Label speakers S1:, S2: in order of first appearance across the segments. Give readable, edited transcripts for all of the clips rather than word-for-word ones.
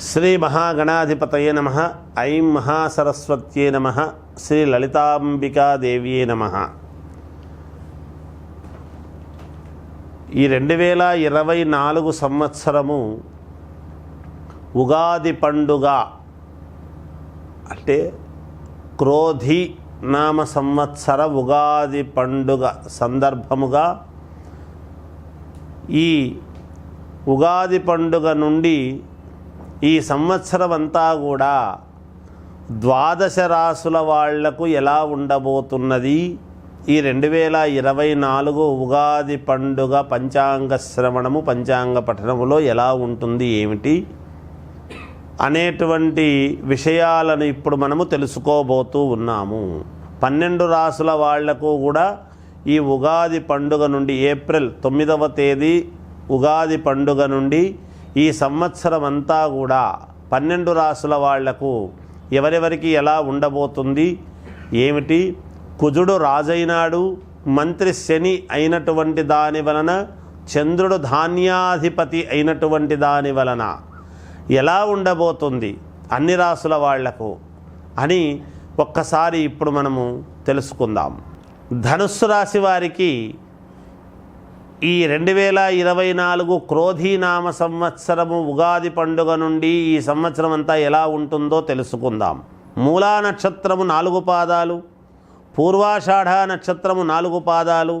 S1: శ్రీ మహాగణాధిపతయే నమః. ఐం మహాసరస్వత్యే నమః. శ్రీ లలితాంబికాదేవ్యే నమః. ఈ 2024 సంవత్సరము ఉగాది పండుగ అంటే క్రోధి నామ సంవత్సర ఉగాది పండుగ సందర్భముగా ఈ ఉగాది పండుగ నుండి ఈ సంవత్సరం అంతా కూడా ద్వాదశ రాసుల వాళ్లకు ఎలా ఉండబోతున్నది, ఈ 2024 ఉగాది పండుగ పంచాంగ శ్రవణము పంచాంగ పఠనములో ఎలా ఉంటుంది ఏమిటి అనేటువంటి విషయాలను ఇప్పుడు మనము తెలుసుకోబోతూ ఉన్నాము. 12 రాసుల వాళ్లకు కూడా ఈ ఉగాది పండుగ నుండి ఏప్రిల్ 9వ తేదీ ఉగాది పండుగ నుండి ఈ సంవత్సరం అంతా కూడా 12 రాసుల వాళ్లకు ఎవరెవరికి ఎలా ఉండబోతుంది ఏమిటి. కుజుడు రాజైనాడు, మంత్రి శని అయినటువంటి దాని వలన, చంద్రుడు ధాన్యాధిపతి అయినటువంటి దాని వలన ఎలా ఉండబోతుంది అన్ని రాసుల వాళ్లకు అని ఒక్కసారి ఇప్పుడు మనము తెలుసుకుందాం. ధనుస్సు రాశి వారికి ఈ 2024 క్రోధీనామ సంవత్సరము ఉగాది పండుగ నుండి ఈ సంవత్సరం అంతా ఎలా ఉంటుందో తెలుసుకుందాం. మూలా నక్షత్రము 4 పాదాలు, పూర్వాషాఢ నక్షత్రము 4 పాదాలు,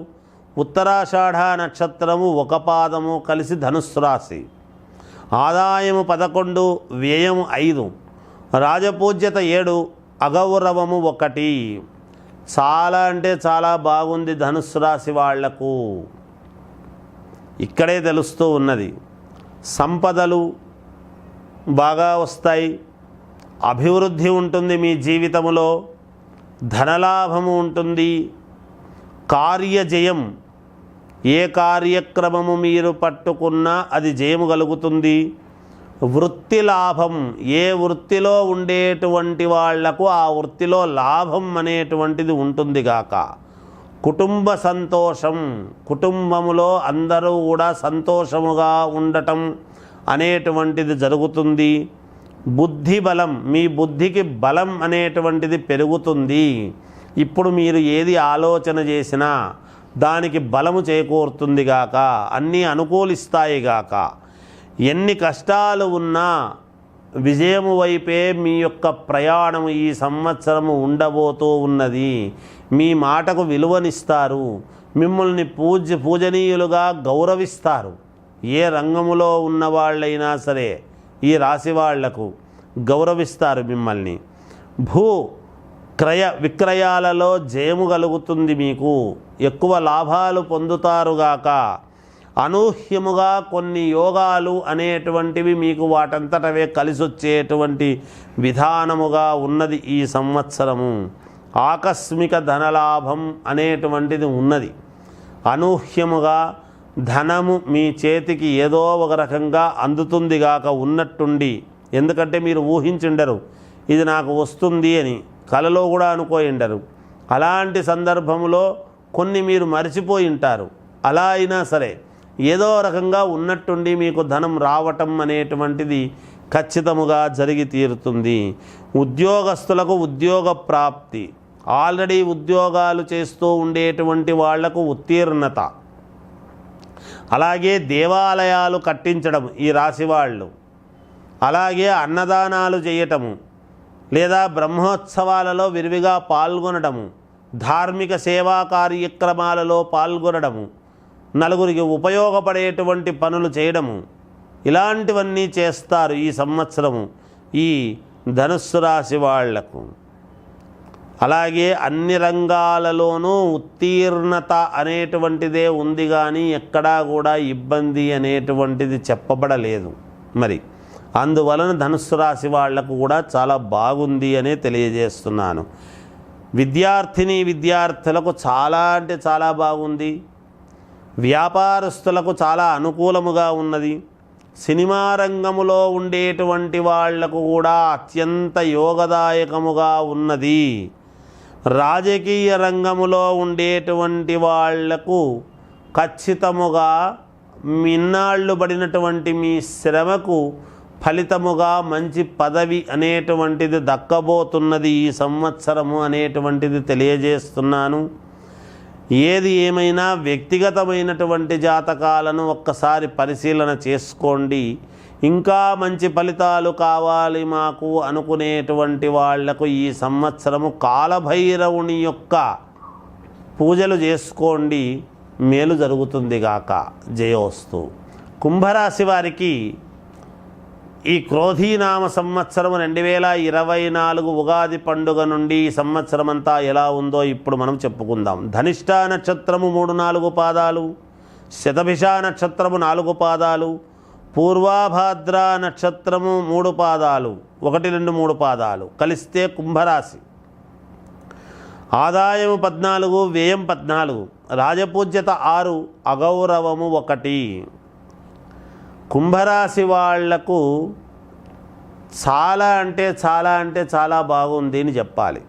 S1: ఉత్తరాషాఢ నక్షత్రము 1 పాదము కలిసి ధనుస్సు రాశి. ఆదాయము 11, వ్యయము 5, రాజపూజ్యత 7, అగౌరవము 1. చాలా అంటే చాలా బాగుంది ధనుస్సు రాశి వాళ్లకు. ఇక్కడే తెలుస్తూ ఉన్నది. సంపదలు బాగా వస్తాయి, అభివృద్ధి ఉంటుంది మీ జీవితంలో, ధనలాభము ఉంటుంది, కార్యజయం, ఏ కార్యక్రమము మీరు పట్టుకున్నా అది జయము కలుగుతుంది. వృత్తి లాభం, ఏ వృత్తిలో ఉండేటువంటి వాళ్లకు ఆ వృత్తిలో లాభం అనేటువంటిది ఉంటుంది గాక. కుటుంబ సంతోషం, కుటుంబములో అందరూ కూడా సంతోషముగా ఉండటం అనేటువంటిది జరుగుతుంది. బుద్ధి బలం, మీ బుద్ధికి బలం అనేటువంటిది పెరుగుతుంది. ఇప్పుడు మీరు ఏది ఆలోచన చేసినా దానికి బలము చేకూరుతుంది గాక, అన్నీ అనుకూలిస్తాయి గాక. ఎన్ని కష్టాలు ఉన్నా విజయము వైపే మీ యొక్క ప్రయాణము ఈ సంవత్సరము ఉండబోతూ ఉన్నది. మీ మాటకు విలువనిస్తారు, మిమ్మల్ని పూజనీయులుగా గౌరవిస్తారు. ఏ రంగములో ఉన్నవాళ్ళైనా సరే ఈ రాశి వాళ్లకు గౌరవిస్తారు మిమ్మల్ని. క్రయ విక్రయాలలో జయము కలుగుతుంది, మీకు ఎక్కువ లాభాలు పొందుతారుగాక. అనూహ్యముగా కొన్ని యోగాలు అనేటువంటివి మీకు వాటంతటవే కలిసొచ్చేటువంటి విధానముగా ఉన్నది ఈ సంవత్సరము. ఆకస్మిక ధనలాభం అనేటువంటిది ఉన్నది. అనూహ్యముగా ధనము మీ చేతికి ఏదో ఒక రకంగా అందుతుంది గాక ఉన్నట్టుండి. ఎందుకంటే మీరు ఊహించుండరు ఇది నాకు వస్తుంది అని, కలలో కూడా అనుకోయిండరు. అలాంటి సందర్భంలో కొన్ని మీరు మరిచిపోయి ఉంటారు. అలా అయినా సరే ఏదో రకంగా ఉన్నట్టుండి మీకు ధనం రావటం అనేటువంటిది ఖచ్చితముగా జరిగి తీరుతుంది. ఉద్యోగస్తులకు ఉద్యోగ ప్రాప్తి, ఆల్రెడీ ఉద్యోగాలు చేస్తూ ఉండేటువంటి వాళ్లకు ఉత్తీర్ణత, అలాగే దేవాలయాలు కట్టించడం ఈ రాశి వాళ్ళు, అలాగే అన్నదానాలు చేయటము లేదా బ్రహ్మోత్సవాలలో విరివిగా పాల్గొనడము, ధార్మిక సేవా కార్యక్రమాలలో పాల్గొనడము, నలుగురికి ఉపయోగపడేటువంటి పనులు చేయడము, ఇలాంటివన్నీ చేస్తారు ఈ సంవత్సరము ఈ ధనుస్సు రాశి వాళ్లకు. అలాగే అన్ని రంగాలలోనూ ఉత్తీర్ణత అనేటువంటిదే ఉంది, కానీ ఎక్కడా కూడా ఇబ్బంది అనేటువంటిది చెప్పబడలేదు. మరి అందువలన ధనుస్సు రాశి వాళ్లకు కూడా చాలా బాగుంది అనే తెలియజేస్తున్నాను. విద్యార్థులకు చాలా అంటే చాలా బాగుంది. వ్యాపారస్తులకు చాలా అనుకూలముగా ఉన్నది. సినిమా రంగములో ఉండేటువంటి వాళ్లకు కూడా అత్యంత యోగదాయకముగా ఉన్నది. రాజకీయ రంగములో ఉండేటువంటి వాళ్లకు ఖచ్చితముగా ఇన్నాళ్ళు పడినటువంటి మీ శ్రమకు ఫలితముగా మంచి పదవి అనేటువంటిది దక్కబోతున్నది ఈ సంవత్సరము అనేటువంటిది తెలియజేస్తున్నాను. ఏది ఏమైనా వ్యక్తిగతమైనటువంటి జాతకాలను ఒక్కసారి పరిశీలన చేసుకోండి. ఇంకా మంచి ఫలితాలు కావాలి మాకు అనుకునేటువంటి వాళ్లకు ఈ సంవత్సరము కాలభైరవుని యొక్క పూజలు చేసుకోండి, మేలు జరుగుతుంది గాక. జయోస్తు. కుంభరాశి వారికి ఈ క్రోధీనామ సంవత్సరం 2024 ఉగాది పండుగ నుండి ఈ సంవత్సరం అంతా ఎలా ఉందో ఇప్పుడు మనం చెప్పుకుందాం. ధనిష్ట నక్షత్రము 3-4 పాదాలు, శతభిష నక్షత్రము 4 పాదాలు, పూర్వాభాద్ర నక్షత్రము 3 పాదాలు, 1, 2, 3 పాదాలు కలిస్తే కుంభరాశి. ఆదాయము 14, వ్యయం 14, రాజపూజ్యత 6, అగౌరవము 1. కుంభరాశి వాళ్లకు చాలా చాలా బాగుంది అని చెప్పాలి.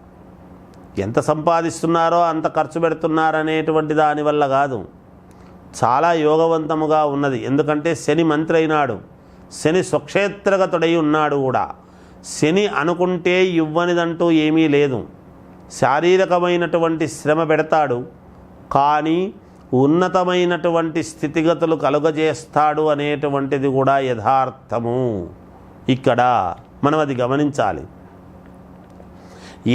S1: ఎంత సంపాదిస్తున్నారో అంత ఖర్చు పెడుతున్నారనేటువంటి దానివల్ల కాదు, చాలా యోగవంతముగా ఉన్నది. ఎందుకంటే శని మంత్రి అయినాడు, శని స్వక్షేత్రగతుడై ఉన్నాడు కూడా. శని అనుకుంటే ఇవ్వనిదంటూ ఏమీ లేదు. శారీరకమైనటువంటి శ్రమ పెడతాడు, కానీ ఉన్నతమైనటువంటి స్థితిగతులు కలుగజేస్తాడు అనేటువంటిది కూడా యథార్థము. ఇక్కడ మనం అది గమనించాలి.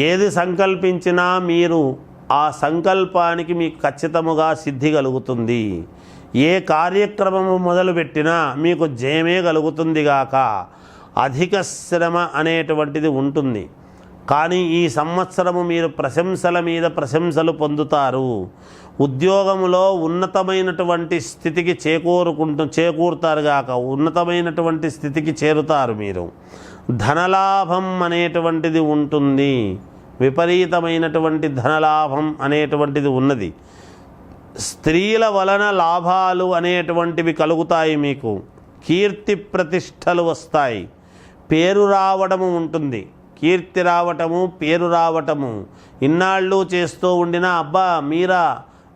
S1: ఏది సంకల్పించినా మీరు ఆ సంకల్పానికి మీకు ఖచ్చితముగా సిద్ధి కలుగుతుంది. ఏ కార్యక్రమము మొదలుపెట్టినా మీకు జయమే కలుగుతుంది గాక. అధిక శ్రమ అనేటువంటిది ఉంటుంది, కానీ ఈ సంవత్సరము మీరు ప్రశంసల మీద ప్రశంసలు పొందుతారు. ఉద్యోగంలో ఉన్నతమైనటువంటి స్థితికి చేకూరుతారు గాక, ఉన్నతమైనటువంటి స్థితికి చేరుతారు మీరు. ధనలాభం అనేటువంటిది ఉంటుంది, విపరీతమైనటువంటి ధనలాభం అనేటువంటిది ఉన్నది. స్త్రీల వలన లాభాలు అనేటువంటివి కలుగుతాయి మీకు. కీర్తి ప్రతిష్టలు వస్తాయి, పేరు రావడము ఉంటుంది. కీర్తి రావటము, పేరు రావటము. ఇన్నాళ్ళు చేస్తూ ఉండినా అబ్బా మీరా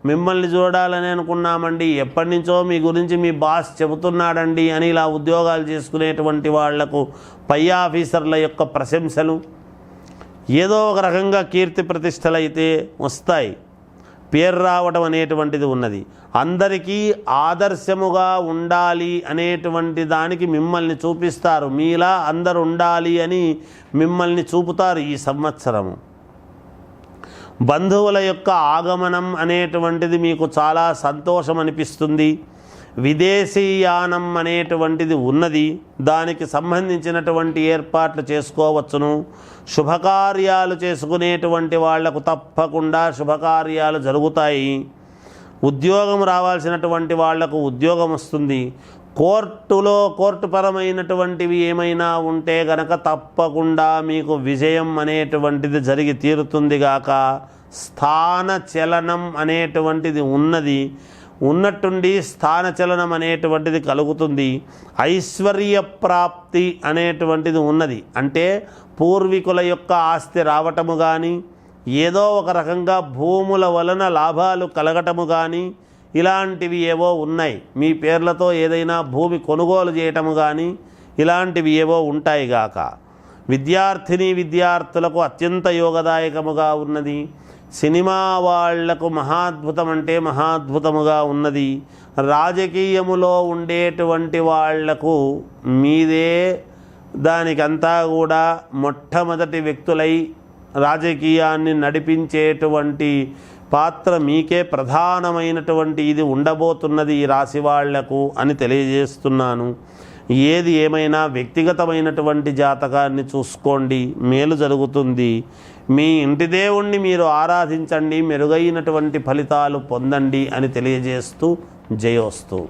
S1: మిమ్మల్ని చూడాలని అనుకున్నామండి, ఎప్పటి నుంచో మీ గురించి మీ బాస్ చెబుతున్నాడండి అని ఇలా ఉద్యోగాలు చేసుకునేటువంటి వాళ్లకు పై ఆఫీసర్ల యొక్క ప్రశంసలు, ఏదో ఒక రకంగా కీర్తి ప్రతిష్టలు అయితే వస్తాయి. పేరు రావటం అనేటువంటిది ఉన్నది. అందరికీ ఆదర్శముగా ఉండాలి అనేటువంటి దానికి మిమ్మల్ని చూపిస్తారు. మీలా అందరు ఉండాలి అని మిమ్మల్ని చూపుతారు ఈ సంవత్సరము. బంధువుల యొక్క ఆగమనం అనేటువంటిది మీకు చాలా సంతోషం అనిపిస్తుంది. విదేశీయానం అనేటువంటిది ఉన్నది, దానికి సంబంధించినటువంటి ఏర్పాట్లు చేసుకోవచ్చును. శుభకార్యాలు చేసుకునేటువంటి వాళ్లకు తప్పకుండా శుభకార్యాలు జరుగుతాయి. ఉద్యోగం రావాల్సినటువంటి వాళ్లకు ఉద్యోగం వస్తుంది. కోర్టుపరమైనటువంటివి ఏమైనా ఉంటే గనక తప్పకుండా మీకు విజయం అనేటువంటిది జరిగి తీరుతుంది గాక. స్థాన చలనం అనేటువంటిది ఉన్నది, ఉన్నట్టుండి స్థానచలనం అనేటువంటిది కలుగుతుంది. ఐశ్వర్య ప్రాప్తి అనేటువంటిది ఉన్నది, అంటే పూర్వీకుల యొక్క ఆస్తి రావటము కానీ, ఏదో ఒక రకంగా భూముల వలన లాభాలు కలగటము కానీ, ఇలాంటివి ఏవో ఉన్నాయి. మీ పేర్లతో ఏదైనా భూమి కొనుగోలు చేయటము కానీ ఇలాంటివి ఏవో ఉంటాయి గాక. విద్యార్థులకు అత్యంత యోగదాయకముగా ఉన్నది. సినిమా వాళ్లకు మహాద్భుతం అంటే మహాద్భుతముగా ఉన్నది. రాజకీయములో ఉండేటువంటి వాళ్లకు మీదే దానికంతా కూడా మొట్టమొదటి వ్యక్తులై రాజకీయాన్ని నడిపించేటువంటి పాత్ర మీకే ప్రధానమైనటువంటి ఇది ఉండబోతున్నది ఈ రాశి వాళ్లకు అని తెలియజేస్తున్నాను. ఏది ఏమైనా వ్యక్తిగతమైనటువంటి జాతకాన్ని చూసుకోండి, మేలు జరుగుతుంది. మీ ఇంటి దేవుణ్ణి మీరు ఆరాధించండి, మెరుగైనటువంటి ఫలితాలు పొందండి అని తెలియజేస్తూ జయోస్తు.